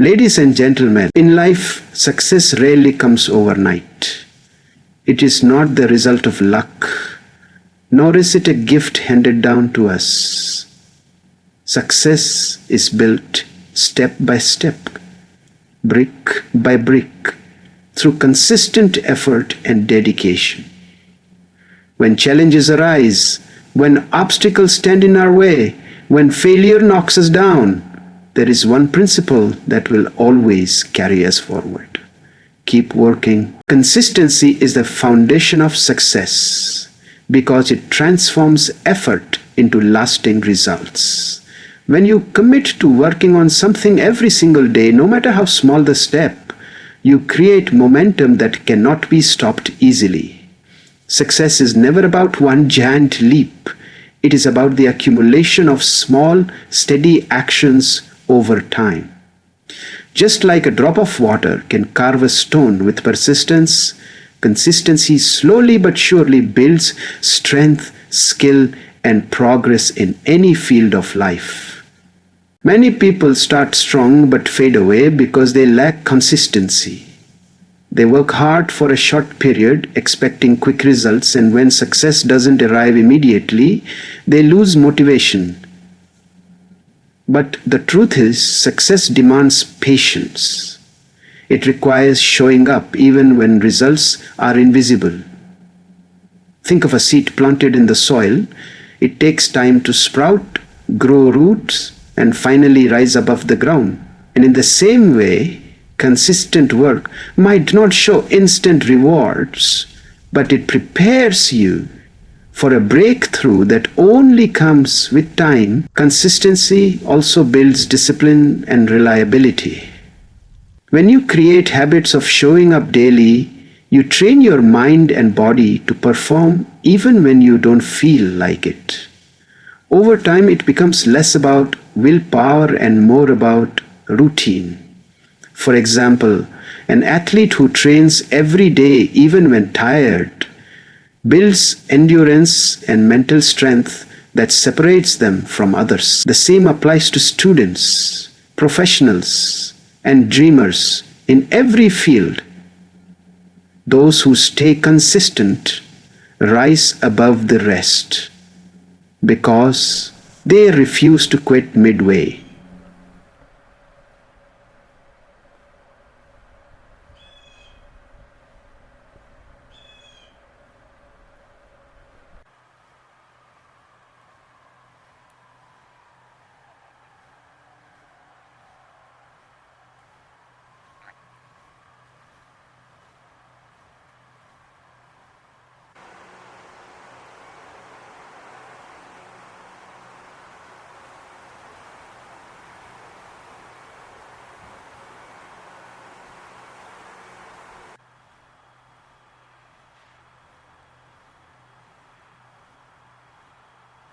Ladies and gentlemen, in life, success rarely comes overnight. It is not the result of luck, nor is it a gift handed down to us. Success is built step by step, brick by brick, through consistent effort and dedication. When challenges arise, when obstacles stand in our way, when failure knocks us down, there is one principle that will always carry us forward. Keep working. Consistency is the foundation of success because it transforms effort into lasting results. When you commit to working on something every single day, no matter how small the step, you create momentum that cannot be stopped easily. Success is never about one giant leap. It is about the accumulation of small, steady actions over time. Just like a drop of water can carve a stone with persistence, consistency slowly but surely builds strength, skill, and progress in any field of life. Many people start strong but fade away because they lack consistency. They work hard for a short period, expecting quick results, and when success doesn't arrive immediately, they lose motivation. But the truth is, success demands patience. It requires showing up even when results are invisible. Think of a seed planted in the soil. It takes time to sprout, grow roots, and finally rise above the ground. And in the same way, consistent work might not show instant rewards, but it prepares you for a breakthrough that only comes with time. Consistency also builds discipline and reliability. When you create habits of showing up daily, you train your mind and body to perform even when you don't feel like it. Over time, it becomes less about willpower and more about routine. For example, an athlete who trains every day, even when tired, builds endurance and mental strength that separates them from others. The same applies to students, professionals, and dreamers in every field. Those who stay consistent rise above the rest because they refuse to quit midway.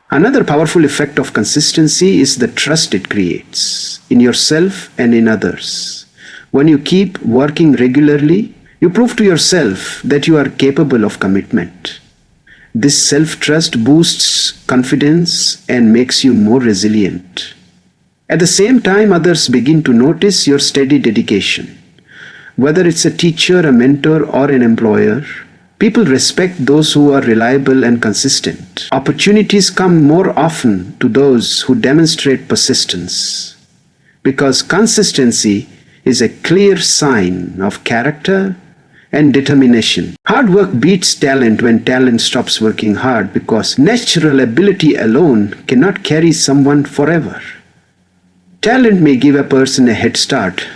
Another powerful effect of consistency is the trust it creates in yourself and in others. When you keep working regularly, you prove to yourself that you are capable of commitment. This self-trust boosts confidence and makes you more resilient. At the same time, others begin to notice your steady dedication. Whether it's a teacher, a mentor, or an employer, people respect those who are reliable and consistent. Opportunities come more often to those who demonstrate persistence, because consistency is a clear sign of character and determination. Hard work beats talent when talent stops working hard, because natural ability alone cannot carry someone forever. Talent may give a person a head start,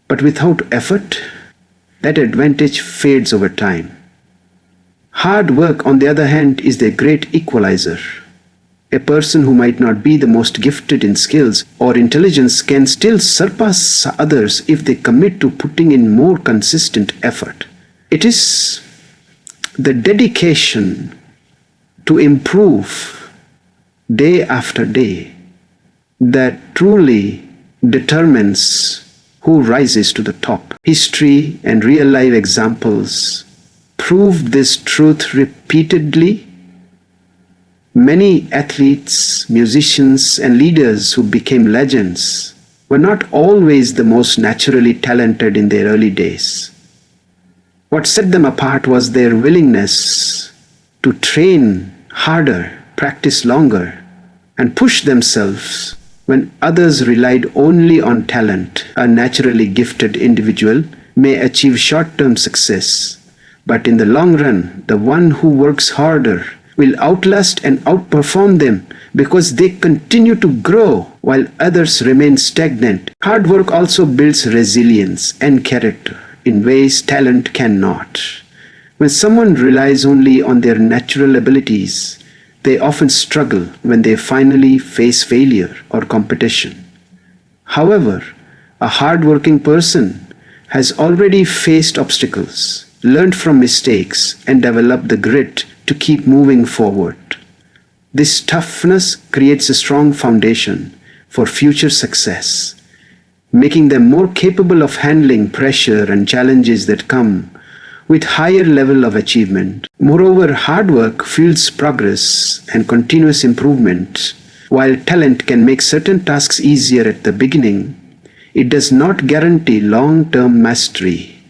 but without effort, that advantage fades over time. Hard work, on the other hand, is the great equalizer. A person who might not be the most gifted in skills or intelligence can still surpass others if they commit to putting in more consistent effort. It is the dedication to improve day after day that truly determines who rises to the top. History and real-life examples proved this truth repeatedly. Many athletes, musicians, and leaders who became legends were not always the most naturally talented in their early days. What set them apart was their willingness to train harder, practice longer, and push themselves when others relied only on talent. A naturally gifted individual may achieve short-term success, but in the long run, the one who works harder will outlast and outperform them because they continue to grow while others remain stagnant. Hard work also builds resilience and character in ways talent cannot. When someone relies only on their natural abilities, they often struggle when they finally face failure or competition. However, a hard-working person has already faced obstacles, learned from mistakes, and developed the grit to keep moving forward. This toughness creates a strong foundation for future success, making them more capable of handling pressure and challenges that come with higher level of achievement. Moreover, hard work fuels progress and continuous improvement. While talent can make certain tasks easier at the beginning, it does not guarantee long-term mastery.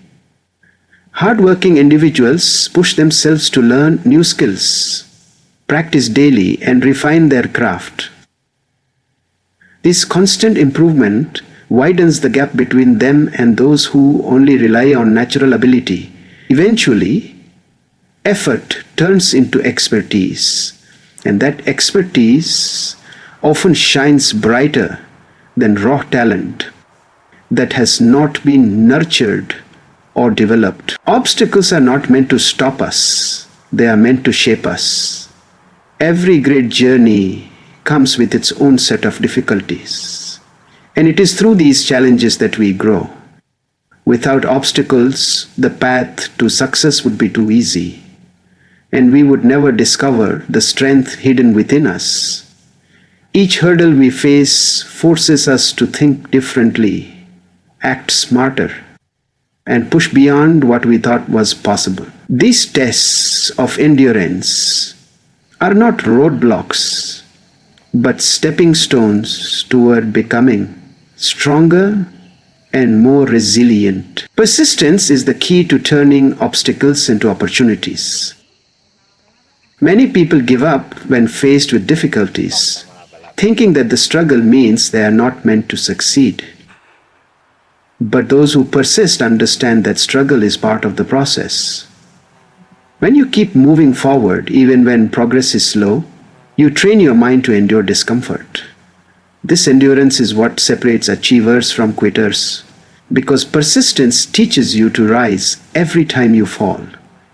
Hardworking individuals push themselves to learn new skills, practice daily, and refine their craft. This constant improvement widens the gap between them and those who only rely on natural ability. Eventually, effort turns into expertise, and that expertise often shines brighter than raw talent that has not been nurtured or developed. Obstacles are not meant to stop us, they are meant to shape us. Every great journey comes with its own set of difficulties, and it is through these challenges that we grow. Without obstacles, the path to success would be too easy, and we would never discover the strength hidden within us. Each hurdle we face forces us to think differently, act smarter, and push beyond what we thought was possible. These tests of endurance are not roadblocks, but stepping stones toward becoming stronger and more resilient. Persistence is the key to turning obstacles into opportunities. Many people give up when faced with difficulties, thinking that the struggle means they are not meant to succeed. But those who persist understand that struggle is part of the process. When you keep moving forward, even when progress is slow, you train your mind to endure discomfort. This endurance is what separates achievers from quitters, because persistence teaches you to rise every time you fall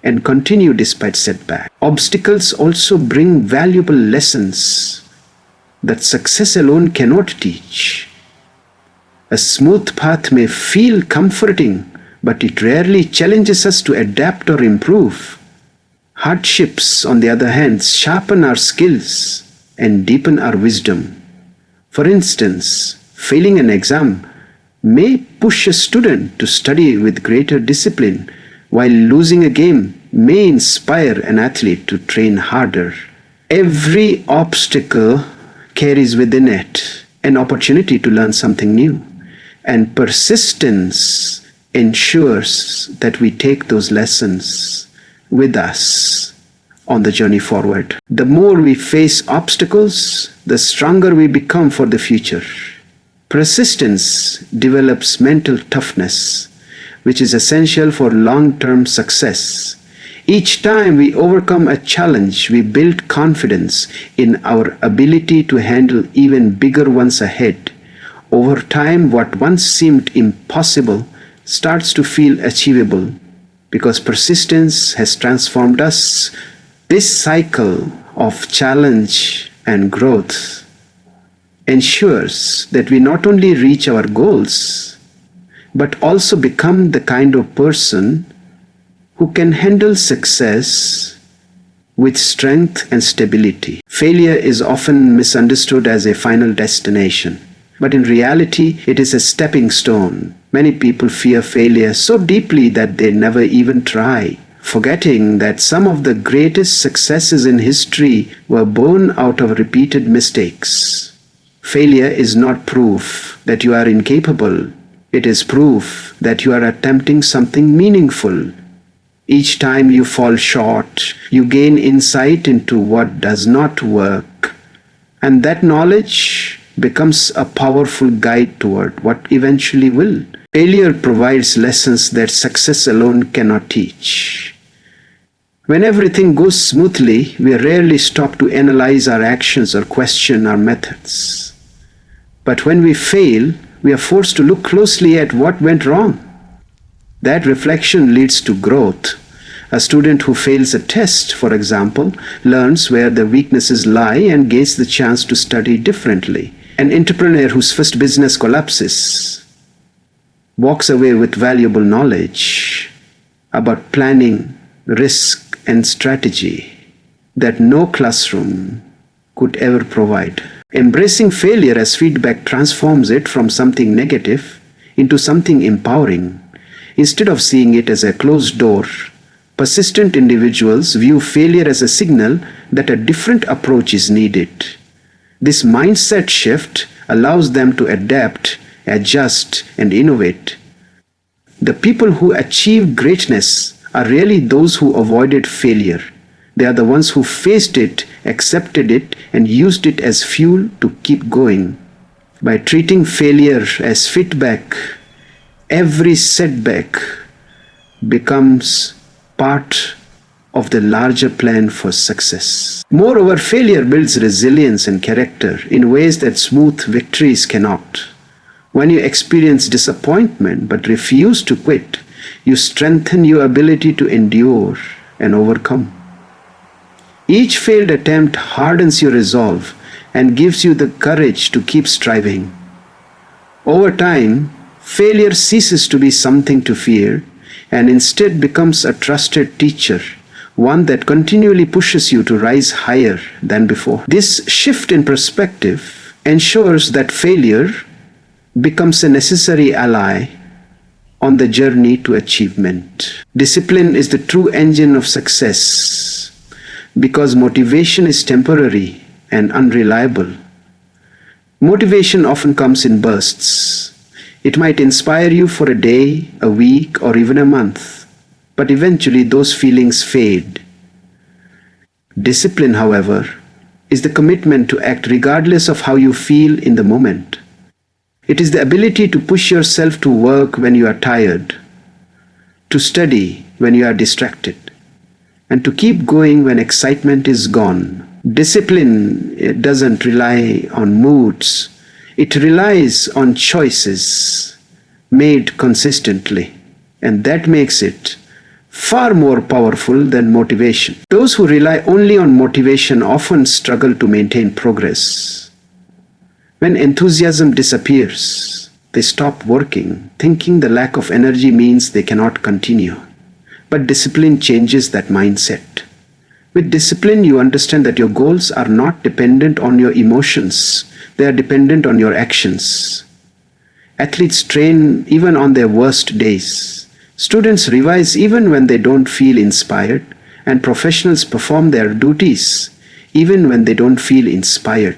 and continue despite setbacks. Obstacles also bring valuable lessons that success alone cannot teach. A smooth path may feel comforting, but it rarely challenges us to adapt or improve. Hardships, on the other hand, sharpen our skills and deepen our wisdom. For instance, failing an exam may push a student to study with greater discipline, while losing a game may inspire an athlete to train harder. Every obstacle carries within it an opportunity to learn something new, and persistence ensures that we take those lessons with us on the journey forward. The more we face obstacles, the stronger we become for the future. Persistence develops mental toughness, which is essential for long-term success. Each time we overcome a challenge, we build confidence in our ability to handle even bigger ones ahead. Over time, what once seemed impossible starts to feel achievable because persistence has transformed us. This cycle of challenge and growth ensures that we not only reach our goals, but also become the kind of person who can handle success with strength and stability. Failure is often misunderstood as a final destination, but in reality, it is a stepping stone. Many people fear failure so deeply that they never even try, forgetting that some of the greatest successes in history were born out of repeated mistakes. Failure is not proof that you are incapable. It is proof that you are attempting something meaningful. Each time you fall short, you gain insight into what does not work, and that knowledge becomes a powerful guide toward what eventually will. Failure provides lessons that success alone cannot teach. When everything goes smoothly, we rarely stop to analyze our actions or question our methods. But when we fail, we are forced to look closely at what went wrong. That reflection leads to growth. A student who fails a test, for example, learns where the weaknesses lie and gains the chance to study differently. An entrepreneur whose first business collapses walks away with valuable knowledge about planning, risk, and strategy that no classroom could ever provide. Embracing failure as feedback transforms it from something negative into something empowering. Instead of seeing it as a closed door, persistent individuals view failure as a signal that a different approach is needed. This mindset shift allows them to adapt, adjust, and innovate. The people who achieve greatness are really those who avoided failure. They are the ones who faced it, accepted it, and used it as fuel to keep going. By treating failure as feedback, every setback becomes part of the larger plan for success. Moreover, failure builds resilience and character in ways that smooth victories cannot. When you experience disappointment but refuse to quit, you strengthen your ability to endure and overcome. Each failed attempt hardens your resolve and gives you the courage to keep striving. Over time, failure ceases to be something to fear and instead becomes a trusted teacher, one that continually pushes you to rise higher than before. This shift in perspective ensures that failure becomes a necessary ally on the journey to achievement. Discipline is the true engine of success because motivation is temporary and unreliable. Motivation often comes in bursts. It might inspire you for a day, a week, or even a month, but eventually those feelings fade. Discipline, however, is the commitment to act regardless of how you feel in the moment. It is the ability to push yourself to work when you are tired, to study when you are distracted, and to keep going when excitement is gone. Discipline doesn't rely on moods. It relies on choices made consistently, and that makes it far more powerful than motivation. Those who rely only on motivation often struggle to maintain progress. When enthusiasm disappears, they stop working, thinking the lack of energy means they cannot continue. But discipline changes that mindset. With discipline, you understand that your goals are not dependent on your emotions. They are dependent on your actions. Athletes train even on their worst days. Students revise even when they don't feel inspired. And professionals perform their duties even when they don't feel inspired.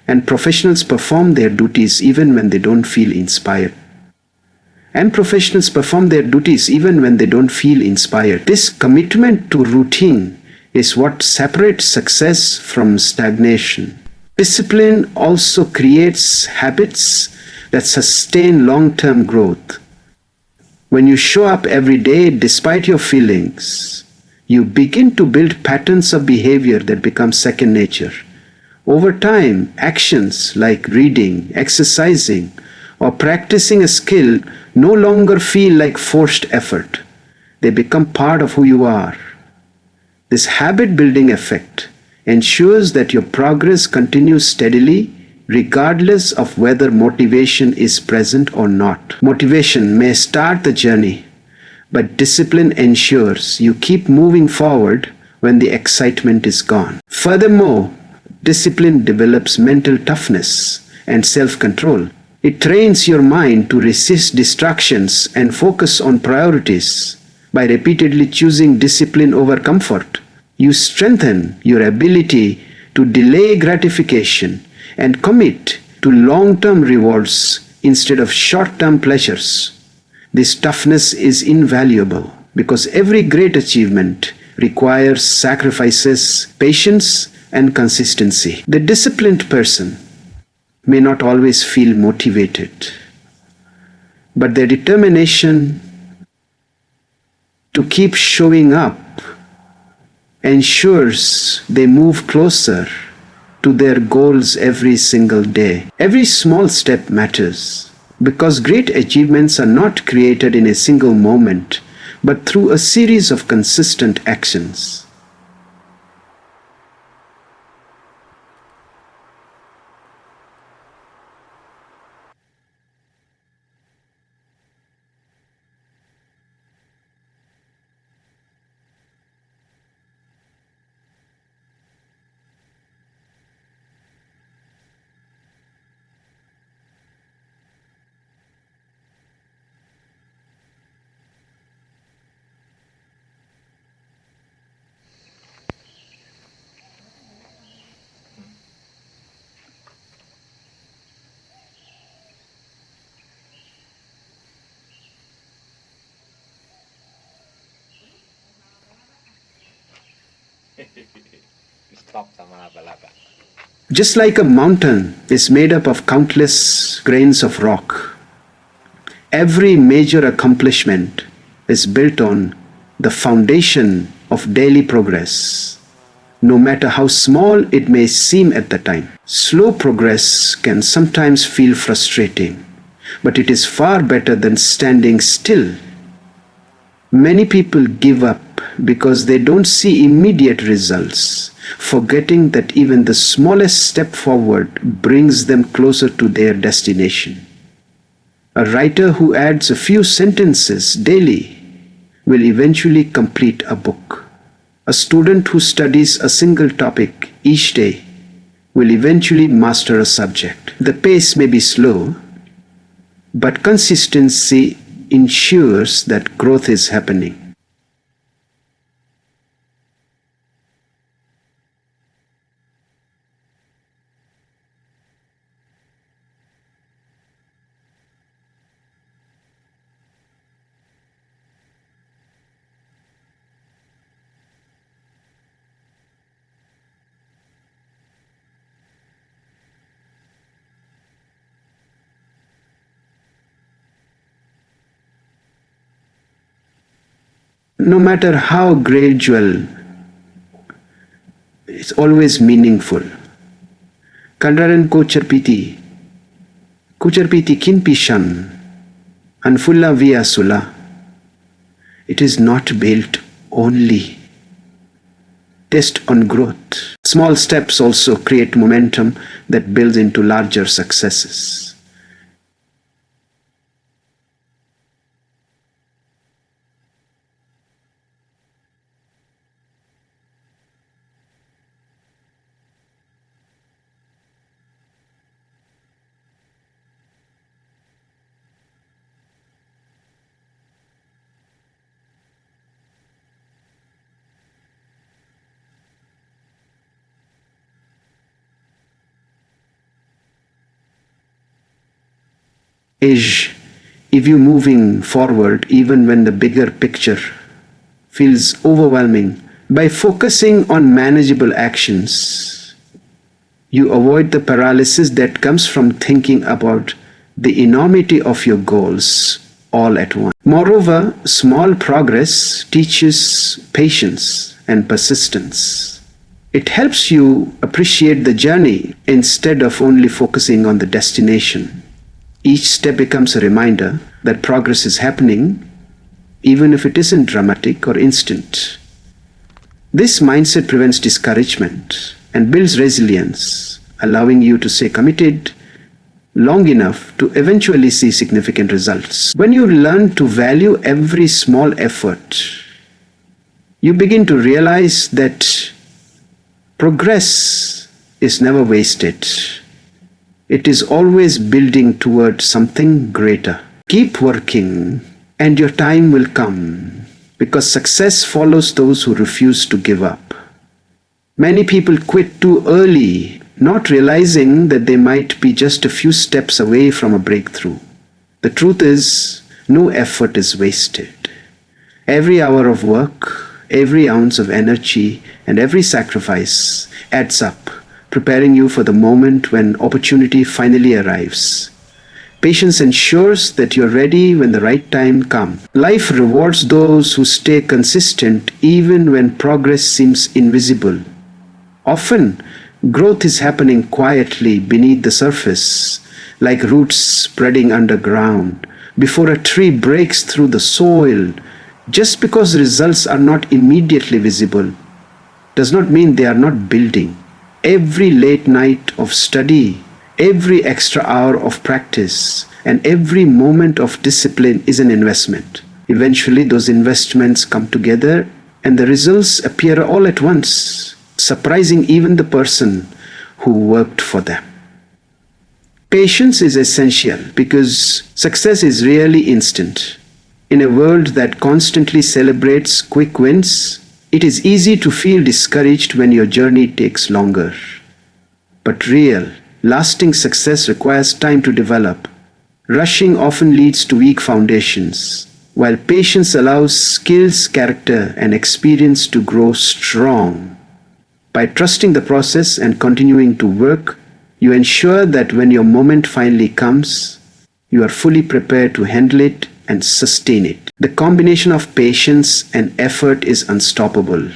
And professionals perform their duties even when they don't feel inspired. And professionals perform their duties even when they don't feel inspired. This commitment to routine is what separates success from stagnation. Discipline also creates habits that sustain long-term growth. When you show up every day despite your feelings, you begin to build patterns of behavior that become second nature. Over time, actions like reading, exercising, or practicing a skill no longer feel like forced effort. They become part of who you are. This habit-building effect ensures that your progress continues steadily regardless of whether motivation is present or not. Motivation may start the journey, but discipline ensures you keep moving forward when the excitement is gone. Furthermore, discipline develops mental toughness and self-control. It trains your mind to resist distractions and focus on priorities. By repeatedly choosing discipline over comfort, you strengthen your ability to delay gratification and commit to long-term rewards instead of short-term pleasures. This toughness is invaluable because every great achievement requires sacrifices, patience, and consistency. The disciplined person may not always feel motivated, but their determination to keep showing up ensures they move closer to their goals every single day. Every small step matters because great achievements are not created in a single moment, but through a series of consistent actions. Stop sama balaba. Just like a mountain is made up of countless grains of rock, every major accomplishment is built on the foundation of daily progress, no matter how small it may seem at the time. Slow progress can sometimes feel frustrating, but it is far better than standing still. Many people give up because they don't see immediate results, forgetting that even the smallest step forward brings them closer to their destination. A writer who adds a few sentences daily will eventually complete a book. A student who studies a single topic each day will eventually master a subject. The pace may be slow, but consistency ensures that growth is happening. No matter how gradual, it's always meaningful. Kandaran kucerpiti kinpishan, anfulla via sula. It is not built only test on growth. Small steps also create momentum that builds into larger successes. Is if you moving forward even when the bigger picture feels overwhelming. By focusing on manageable actions, you avoid the paralysis that comes from thinking about the enormity of your goals all at once. Moreover, small progress teaches patience and persistence. It helps you appreciate the journey instead of only focusing on the destination. Each step becomes a reminder that progress is happening, even if it isn't dramatic or instant. This mindset prevents discouragement and builds resilience, allowing you to stay committed long enough to eventually see significant results. When you learn to value every small effort, you begin to realize that progress is never wasted. It is always building toward something greater. Keep working and your time will come, because success follows those who refuse to give up. Many people quit too early not realizing that they might be just a few steps away from a breakthrough. The truth is, no effort is wasted. Every hour of work, every ounce of energy, and every sacrifice adds up, preparing you for the moment when opportunity finally arrives. Patience ensures that you're ready when the right time comes. Life rewards those who stay consistent even when progress seems invisible. Often, growth is happening quietly beneath the surface, like roots spreading underground, before a tree breaks through the soil. Just because results are not immediately visible does not mean they are not building. Every late night of study, every extra hour of practice, and every moment of discipline is an investment. Eventually, those investments come together and the results appear all at once, surprising even the person who worked for them. Patience is essential because success is rarely instant. In a world that constantly celebrates quick wins, it is easy to feel discouraged when your journey takes longer. But real, lasting success requires time to develop. Rushing often leads to weak foundations, while patience allows skills, character, and experience to grow strong. By trusting the process and continuing to work, you ensure that when your moment finally comes, you are fully prepared to handle it and sustain it. The combination of patience and effort is unstoppable.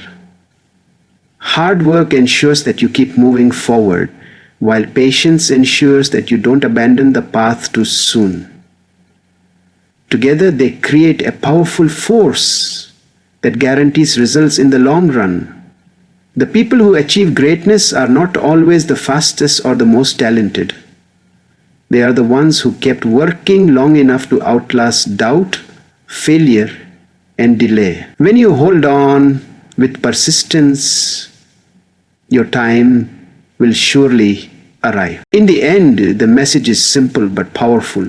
Hard work ensures that you keep moving forward, while patience ensures that you don't abandon the path too soon. Together, they create a powerful force that guarantees results in the long run. The people who achieve greatness are not always the fastest or the most talented. They are the ones who kept working long enough to outlast doubt, failure, and delay. When you hold on with persistence, your time will surely arrive. In the end, the message is simple but powerful.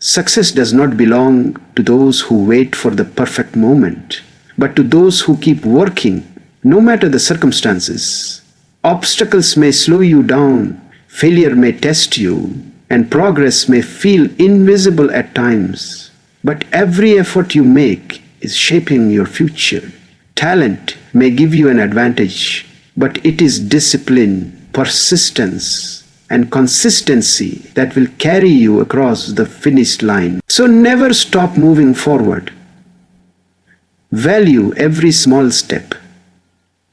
Success does not belong to those who wait for the perfect moment, but to those who keep working, no matter the circumstances. Obstacles may slow you down, failure may test you, and progress may feel invisible at times. But every effort you make is shaping your future. Talent may give you an advantage, but it is discipline, persistence, and consistency that will carry you across the finish line. So never stop moving forward. Value every small step.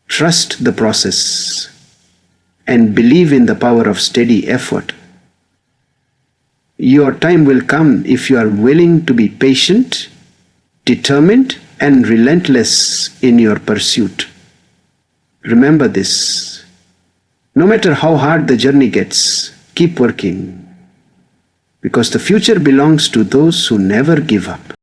Trust the process and believe in the power of steady effort. Your time will come if you are willing to be patient, determined, and relentless in your pursuit. Remember this. No matter how hard the journey gets, keep working, because the future belongs to those who never give up.